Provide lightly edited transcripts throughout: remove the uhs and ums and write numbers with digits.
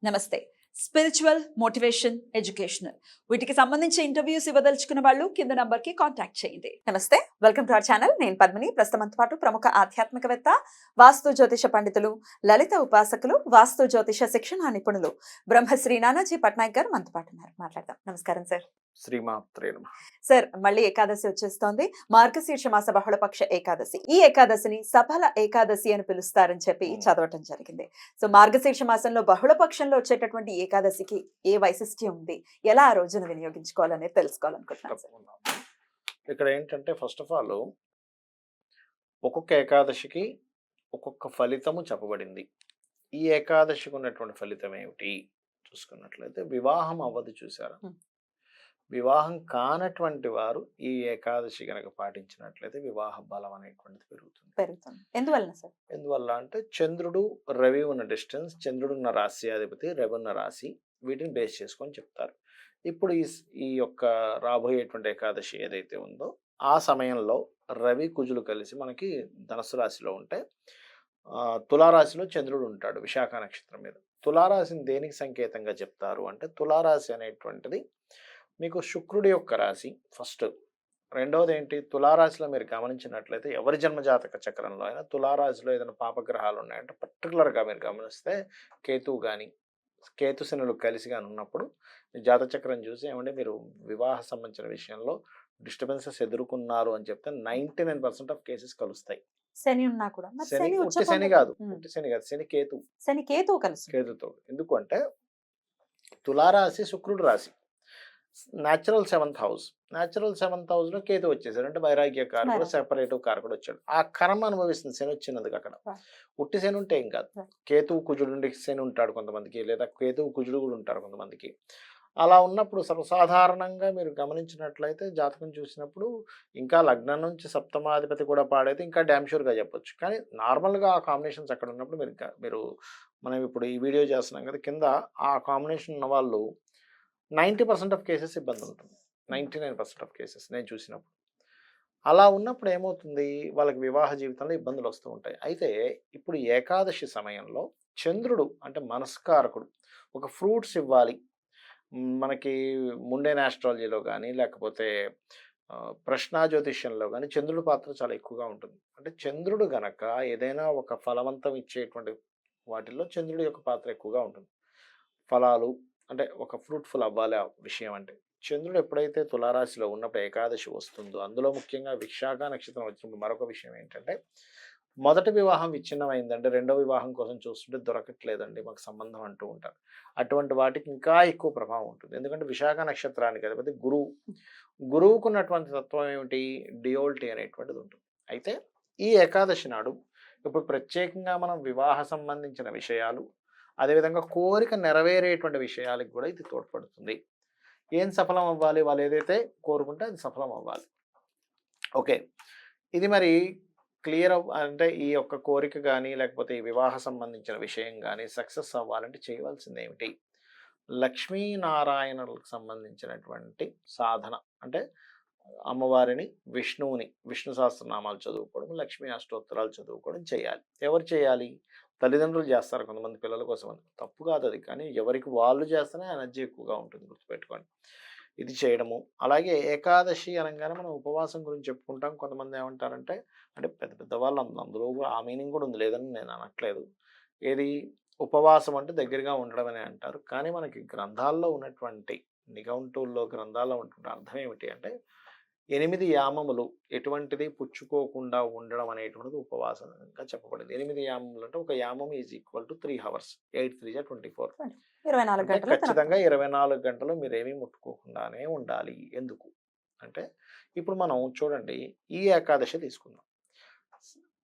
నమస్తే. Spiritual, motivation, educational వీటికి సంబంధించి ఇంటర్వ్యూస్ ఇవ్వదలుచుకున్న వాళ్ళు కింద నంబర్ కి కాంటాక్ట్ చేయండి. నమస్తే, వెల్కమ్ టు అవర్ ఛానల్. నేను పద్మిని. ప్రస్తుతంతో పాటు ప్రముఖ ఆధ్యాత్మికవేత్త, వాస్తు జ్యోతిష పండితులు, లలిత ఉపాసకులు, వాస్తు జ్యోతిష శిక్షణ నిపుణులు బ్రహ్మశ్రీ నానాజీ పట్నాయక్ గారు మనతో పాటు ఉన్నారు. మాట్లాడదాం. నమస్కారం సార్. శ్రీమాత్రే నమః. సార్, మళ్ళీ ఏకాదశి వచ్చేస్తోంది. మార్గశీర్ష మాస బహుళపక్ష ఏకాదశి. ఈ ఏకాదశిని సఫల ఏకాదశి అని పిలుస్తారని చెప్పి చదవటం జరిగింది. సో మార్గశీర్ష మాసంలో బహుళపక్షంలో వచ్చేటటువంటి ఏకాదశికి ఏ వైశిష్ట్యం ఉంది, ఎలా ఆ రోజును వినియోగించుకోవాలనేది తెలుసుకోవాలనుకుంటున్నాను సార్. ఇక్కడ ఏంటంటే ఫస్ట్ ఆఫ్ ఆల్ ఒక్కొక్క ఏకాదశికి ఒక్కొక్క ఫలితము చెప్పబడింది. ఈ ఏకాదశికి ఉన్నటువంటి ఫలితం ఏమిటి చూసుకున్నట్లయితే, వివాహం అవ్వదు చూసారా. వివాహం కానటువంటి వారు ఈ ఏకాదశి కనుక పాటించినట్లయితే వివాహ బలం అనేటువంటిది పెరుగుతుంది. ఎందువల్ల సార్? ఎందువల్ల అంటే చంద్రుడు రవి ఉన్న డిస్టెన్స్, చంద్రుడు ఉన్న రాశి అధిపతి, రవి ఉన్న రాశి, వీటిని బేస్ చేసుకొని చెప్తారు. ఇప్పుడు ఈ యొక్క రాబోయేటువంటి ఏకాదశి ఏదైతే ఉందో ఆ సమయంలో రవి కుజులు కలిసి మనకి ధనుసు రాశిలో ఉంటే, తులారాశిలో చంద్రుడు ఉంటాడు విశాఖ నక్షత్రం మీద. తులారాశిని దేనికి సంకేతంగా చెప్తారు అంటే, తులారాశి అనేటువంటిది మీకు శుక్రుడి యొక్క రాశి ఫస్ట్. రెండవది ఏంటి, తులారాశిలో మీరు గమనించినట్లయితే ఎవరి జన్మజాతక చక్రంలో అయినా తులారాశిలో ఏదైనా పాపగ్రహాలు ఉన్నాయంటే పర్టికులర్గా మీరు గమనిస్తే కేతువు కానీ కేతు శనులు కలిసి కానీ ఉన్నప్పుడు మీ జాతచక్రం చూసి ఏమంటే మీరు వివాహ సంబంధించిన విషయంలో డిస్టర్బెన్సెస్ ఎదుర్కొన్నారు అని చెప్తే 99% ఆఫ్ కేసెస్ కలుస్తాయి. శని ఉన్నా కూడా శని కాదు, శని కేతు కేతుతో. ఎందుకు అంటే తులారాశి శుక్రుడు రాశి, natural 7th house. Natural 7th house లో కేతు వచ్చేసాడు అంటే వైరాగ్య కారకుడు, సెపరేటివ్ కారకుడు వచ్చాడు. ఆ కర్మ అనుభవిస్తుంది శని వచ్చినందుకు. అక్కడ ఉట్టి శని ఉంటే ఏం కాదు. కేతువు కుజుడు నుండి శని ఉంటాడు కొంతమందికి, లేదా కేతువు కుజుడు కూడా ఉంటారు కొంతమందికి. అలా ఉన్నప్పుడు సర్వసాధారణంగా మీరు గమనించినట్లయితే జాతకం చూసినప్పుడు ఇంకా లగ్నం నుంచి సప్తమాధిపతి కూడా పాడైతే ఇంకా డ్యామ్ షూర్గా చెప్పొచ్చు. కానీ నార్మల్గా ఆ కాంబినేషన్స్ అక్కడ ఉన్నప్పుడు మీరు మనం ఇప్పుడు ఈ వీడియో చేస్తున్నాం కదా, కింద ఆ కాంబినేషన్ ఉన్న వాళ్ళు 90% ఆఫ్ కేసెస్ ఇబ్బంది ఉంటుంది. 99% ఆఫ్ కేసెస్ నేను చూసినప్పుడు. అలా ఉన్నప్పుడు ఏమవుతుంది, వాళ్ళకి వివాహ జీవితంలో ఇబ్బందులు వస్తూ ఉంటాయి. అయితే ఇప్పుడు ఏకాదశి సమయంలో చంద్రుడు అంటే మనస్కారకుడు ఒక ఫ్రూట్స్ ఇవ్వాలి. మనకి ముండేన్ ఆస్ట్రాలజీలో కానీ లేకపోతే ప్రశ్నా జ్యోతిష్యంలో కానీ చంద్రుడి పాత్ర చాలా ఎక్కువగా ఉంటుంది. అంటే చంద్రుడు గనక ఏదైనా ఒక ఫలవంతం ఇచ్చేటువంటి వాటిల్లో చంద్రుడి యొక్క పాత్ర ఎక్కువగా ఉంటుంది. ఫలాలు అంటే ఒక ఫ్రూట్ఫుల్ అవ్వాలి ఆ విషయం అంటే. చంద్రుడు ఎప్పుడైతే తులారాశిలో ఉన్నప్పుడు ఏకాదశి వస్తుందో, అందులో ముఖ్యంగా విశాఖ నక్షత్రం వచ్చినప్పుడు మరొక విషయం ఏంటంటే, మొదటి వివాహం విచ్ఛిన్నమైందంటే రెండో వివాహం కోసం చూస్తుంటే దొరకట్లేదండి మాకు సంబంధం అంటూ ఉంటారు. అటువంటి వాటికి ఇంకా ఎక్కువ ప్రభావం ఉంటుంది. ఎందుకంటే విశాఖ నక్షత్రానికి అధిపతి గురువుకు ఉన్నటువంటి తత్వం ఏమిటి, డియోల్టీ అనేటువంటిది ఉంటుంది. అయితే ఈ ఏకాదశి నాడు ఇప్పుడు ప్రత్యేకంగా మనం వివాహ సంబంధించిన విషయాలు, అదేవిధంగా కోరిక నెరవేరేటువంటి విషయాలకు కూడా ఇది తోడ్పడుతుంది. ఏం సఫలం అవ్వాలి, వాళ్ళు ఏదైతే కోరుకుంటే అది సఫలం అవ్వాలి. ఓకే, ఇది మరి క్లియర్ అంటే ఈ యొక్క కోరిక కానీ లేకపోతే ఈ వివాహ సంబంధించిన విషయం కానీ సక్సెస్ అవ్వాలంటే చేయవలసింది ఏమిటి, లక్ష్మీనారాయణులకు సంబంధించినటువంటి సాధన అంటే అమ్మవారిని, విష్ణువుని, విష్ణు సహస్రనామాలు చదువుకోవడం, లక్ష్మీ అష్టోత్తరాలు చదువుకోవడం చేయాలి. ఎవరు చేయాలి, తల్లిదండ్రులు చేస్తారు కొంతమంది పిల్లల కోసం అని. తప్పు కాదు అది, కానీ ఎవరికి వాళ్ళు చేస్తేనే ఎనర్జీ ఎక్కువగా ఉంటుంది, గుర్తుపెట్టుకోండి. ఇది చేయడము. అలాగే ఏకాదశి అనగానే మనం ఉపవాసం గురించి చెప్పుకుంటాం. కొంతమంది ఏమంటారంటే, అంటే పెద్ద పెద్ద వాళ్ళు అందులో ఆ మీనింగ్ కూడా ఉంది, లేదని నేను అనట్లేదు. ఏది ఉపవాసం అంటే దగ్గరగా ఉండడం అని అంటారు. కానీ మనకి గ్రంథాల్లో ఉన్నటువంటి నిఘంటువుల్లో గ్రంథాల్లో ఉన్నటువంటి అర్థం ఏమిటి అంటే, 8 యామములు ఎటువంటిది పుచ్చుకోకుండా ఉండడం అనేటువంటిది ఉపవాసంగా చెప్పబడింది. 8 యామములు అంటే ఒక యామం ఈజ్ ఈక్వల్ టు 3 hours. 8 3 24. 24 గంటలు ఖచ్చితంగా 24 గంటలు మీరేమీ ముట్టుకోకుండానే ఉండాలి. ఎందుకు అంటే, ఇప్పుడు మనం చూడండి, ఈ ఏకాదశి తీసుకుందాం.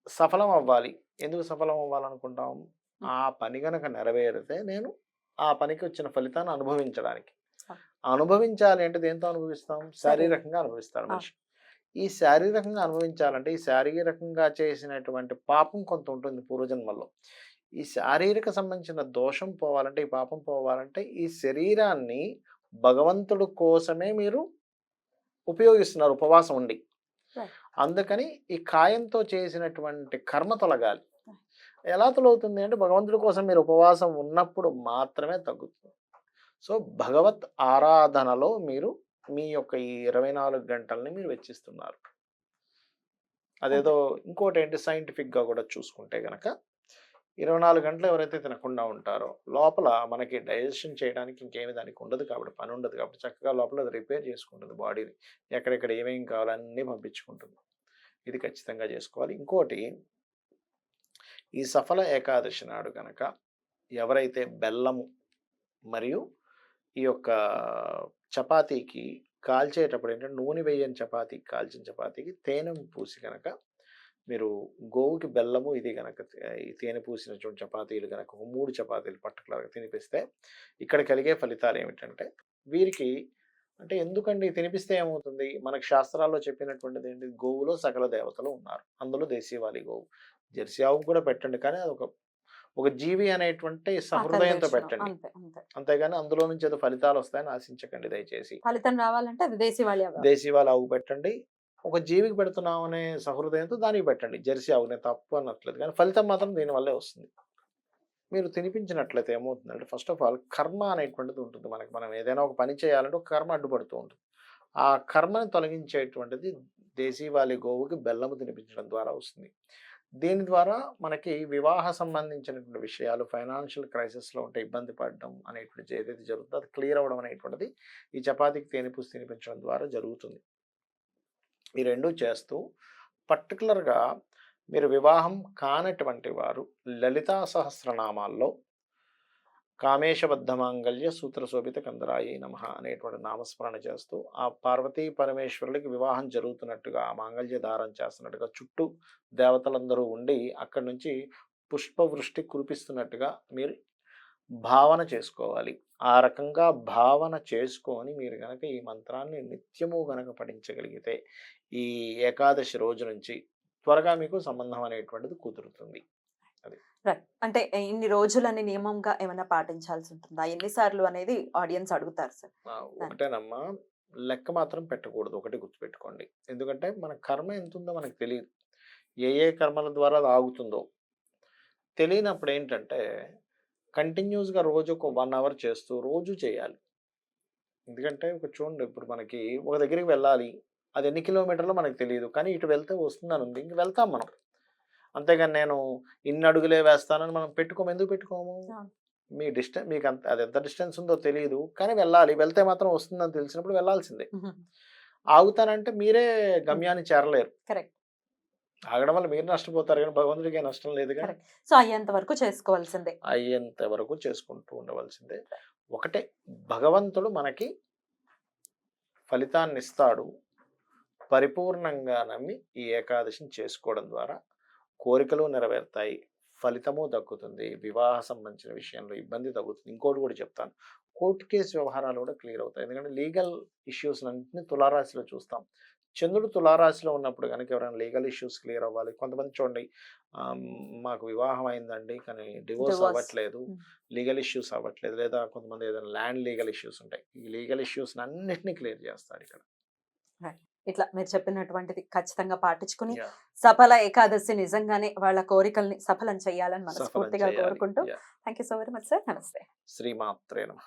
సఫలం అవ్వాలి. ఎందుకు సఫలం అవ్వాలనుకుంటాం, ఆ పని గనక నెరవేరితే నేను ఆ పనికి వచ్చిన ఫలితాన్ని అనుభవించడానికి. అనుభవించాలి అంటే దేంతో అనుభవిస్తాం, శారీరకంగా అనుభవిస్తాడు మనిషి. ఈ శారీరకంగా అనుభవించాలంటే ఈ శారీరకంగా చేసినటువంటి పాపం కొంత ఉంటుంది పూర్వజన్మల్లో. ఈ శారీరక సంబంధించిన దోషం పోవాలంటే, ఈ పాపం పోవాలంటే ఈ శరీరాన్ని భగవంతుడు కోసమే మీరు ఉపయోగిస్తున్నారు ఉపవాసం ఉండి. అందుకని ఈ కాయంతో చేసినటువంటి కర్మ తొలగాలి. ఎలా తొలగుతుంది అంటే భగవంతుడి కోసం మీరు ఉపవాసం ఉన్నప్పుడు మాత్రమే తగ్గుతుంది. సో భగవత్ ఆరాధనలో మీరు మీ యొక్క ఈ 24 గంటల్ని మీరు వెచ్చిస్తున్నారు. అదేదో ఇంకోటి ఏంటి సైంటిఫిక్గా కూడా చూసుకుంటే గనక 24 గంటలు ఎవరైతే తినకుండా ఉంటారో లోపల మనకి డైజెషన్ చేయడానికి ఇంకేమి దానికి ఉండదు కాబట్టి పని ఉండదు కాబట్టి చక్కగా లోపల అది రిపేర్ చేసుకుంటుంది బాడీని. ఎక్కడెక్కడ ఏమేమి కావాలో అన్నీ పంపించుకుంటుంది. ఇది ఖచ్చితంగా చేసుకోవాలి. ఇంకోటి ఈ సఫల ఏకాదశి నాడు కనుక ఎవరైతే బెల్లము మరియు ఈ యొక్క చపాతీకి కాల్చేటప్పుడు ఏంటంటే నూనె వేయని చపాతీ కాల్చిన చపాతీకి తేనె పూసి కనుక మీరు గోవుకి బెల్లము ఇది కనుక ఈ తేనె పూసినటువంటి చపాతీలు కనుక ఒక 3 చపాతీలు పర్టికులర్గా తినిపిస్తే ఇక్కడ కలిగే ఫలితాలు ఏమిటంటే వీరికి అంటే ఎందుకండి తినిపిస్తే ఏమవుతుంది మనకు శాస్త్రాల్లో చెప్పినటువంటిది ఏంటి గోవులో సకల దేవతలు ఉన్నారు. అందులో దేశీవాలి గోవు జెర్సీ ఆవు కూడా పెట్టండి కానీ అది ఒక జీవి అనేటువంటి సహృదయంతో పెట్టండి. అంతేగాని అందులో నుంచి ఏదో ఫలితాలు వస్తాయని ఆశించకండి దయచేసి. ఫలితం రావాలంటే అది దేశీవాలి ఆవు పెట్టండి. ఒక జీవికి పెడుతున్నాం అనే సహృదయంతో దానికి పెట్టండి. జెర్సీ ఆవునే తప్పు అనట్లేదు కానీ ఫలితం మాత్రం దీనివల్లే వస్తుంది. మీరు తినిపించినట్లయితే ఏమవుతుందంటే ఫస్ట్ ఆఫ్ ఆల్ కర్మ అనేటువంటిది ఉంటుంది మనకి. మనం ఏదైనా ఒక పని చేయాలంటే ఒక కర్మ అడ్డుపడుతూ ఉంటుంది. ఆ కర్మని తొలగించేటువంటిది దేశీవాలి గోవుకి బెల్లము తినిపించడం ద్వారా వస్తుంది. దీని ద్వారా మనకి వివాహ సంబంధించినటువంటి విషయాలు ఫైనాన్షియల్ క్రైసిస్లో ఉంటే ఇబ్బంది పడడం అనేటువంటిది ఏదైతే జరుగుతుందో అది క్లియర్ అవ్వడం అనేటువంటిది ఈ చపాతీకి తేనె పూసి తినిపించడం ద్వారా జరుగుతుంది. ఈ రెండు చేస్తూ పర్టికులర్గా మీరు వివాహం కానటువంటి వారు లలితా సహస్రనామాల్లో కామేశబద్ధ మాంగళ్య సూత్రశోభిత కందరాయి నమః అనేటువంటి నామస్మరణ చేస్తూ ఆ పార్వతీ పరమేశ్వరులకి వివాహం జరుగుతున్నట్టుగా ఆ మాంగళ్య దారం చేస్తున్నట్టుగా చుట్టూ దేవతలందరూ ఉండి అక్కడి నుంచి పుష్పవృష్టి కురిపిస్తున్నట్టుగా మీరు భావన చేసుకోవాలి. ఆ రకంగా భావన చేసుకొని మీరు గనక ఈ మంత్రాన్ని నిత్యము గనక పఠించగలిగితే ఈ ఏకాదశి రోజు నుంచి త్వరగా మీకు సంబంధం అనేటువంటిది కుదురుతుంది. అంటే ఇన్ని రోజులని నియమంగా ఏమైనా పాటించాల్సి ఉంటుందా? ఎన్నిసార్లు అనేది ఆడియన్స్ అడుగుతారు సార్. ఒకటేనమ్మా, లెక్క మాత్రం పెట్టకూడదు. ఒకటి గుర్తుపెట్టుకోండి. ఎందుకంటే మన కర్మ ఎంత ఉందో మనకు తెలియదు. ఏ కర్మల ద్వారా అది ఆగుతుందో తెలియనప్పుడు ఏంటంటే కంటిన్యూస్గా రోజు ఒక 1 అవర్ చేస్తూ రోజు చేయాలి. ఎందుకంటే ఒక చూడండి ఇప్పుడు మనకి ఒక దగ్గరికి వెళ్ళాలి, అది ఎన్ని కిలోమీటర్లో మనకు తెలియదు కానీ ఇటు వెళ్తే వస్తుందని ఉంది, ఇంక వెళ్తాం మనం. అంతేగాని నేను ఇన్ని అడుగులే వేస్తానని మనం పెట్టుకోము. ఎందుకు పెట్టుకోము? మీ డిస్టెన్స్ మీకు అంత అది ఎంత డిస్టెన్స్ ఉందో తెలియదు కానీ వెళ్ళాలి. వెళ్తే మాత్రం వస్తుందని తెలిసినప్పుడు వెళ్ళాల్సిందే. ఆగుతానంటే మీరే గమ్యాన్ని చేరలేరు. ఆగడం వల్ల మీరు నష్టపోతారు కానీ భగవంతుడికి నష్టం లేదు. సో అయ్యేంత వరకు చేసుకోవాల్సిందే. అయ్యేంత వరకు చేసుకుంటూ ఉండవలసిందే. ఒకటే భగవంతుడు మనకి ఫలితాన్ని ఇస్తాడు. పరిపూర్ణంగా నమ్మి ఈ ఏకాదశిని చేసుకోవడం ద్వారా కోరికలు నెరవేరుతాయి, ఫలితము దక్కుతుంది, వివాహ సంబంధించిన విషయంలో ఇబ్బంది తగ్గుతుంది. ఇంకోటి కూడా చెప్తాను, కోర్టు కేసు వ్యవహారాలు కూడా క్లియర్ అవుతాయి. ఎందుకంటే లీగల్ ఇష్యూస్ అన్నింటినీ తులారాశిలో చూస్తాం. చంద్రుడు తులారాశిలో ఉన్నప్పుడు కనుక ఎవరైనా లీగల్ ఇష్యూస్ క్లియర్ అవ్వాలి. కొంతమంది చూడండి మాకు వివాహం అయిందండి కానీ డివోర్స్ అవ్వట్లేదు, లీగల్ ఇష్యూస్ అవ్వట్లేదు, లేదా కొంతమంది ఏదైనా ల్యాండ్ లీగల్ ఇష్యూస్ ఉంటాయి. ఈ లీగల్ ఇష్యూస్ అన్నింటినీ క్లియర్ చేస్తాడు ఇక్కడ. ఇట్లా మీరు చెప్పినటువంటిది ఖచ్చితంగా పాటించుకుని సఫల ఏకాదశి నిజంగానే వాళ్ళ కోరికల్ని సఫలం చేయాలని మనస్ఫూర్తిగా కోరుకుంటూ thank you so very much sir. నమస్తే. శ్రీమాత్రే నమః.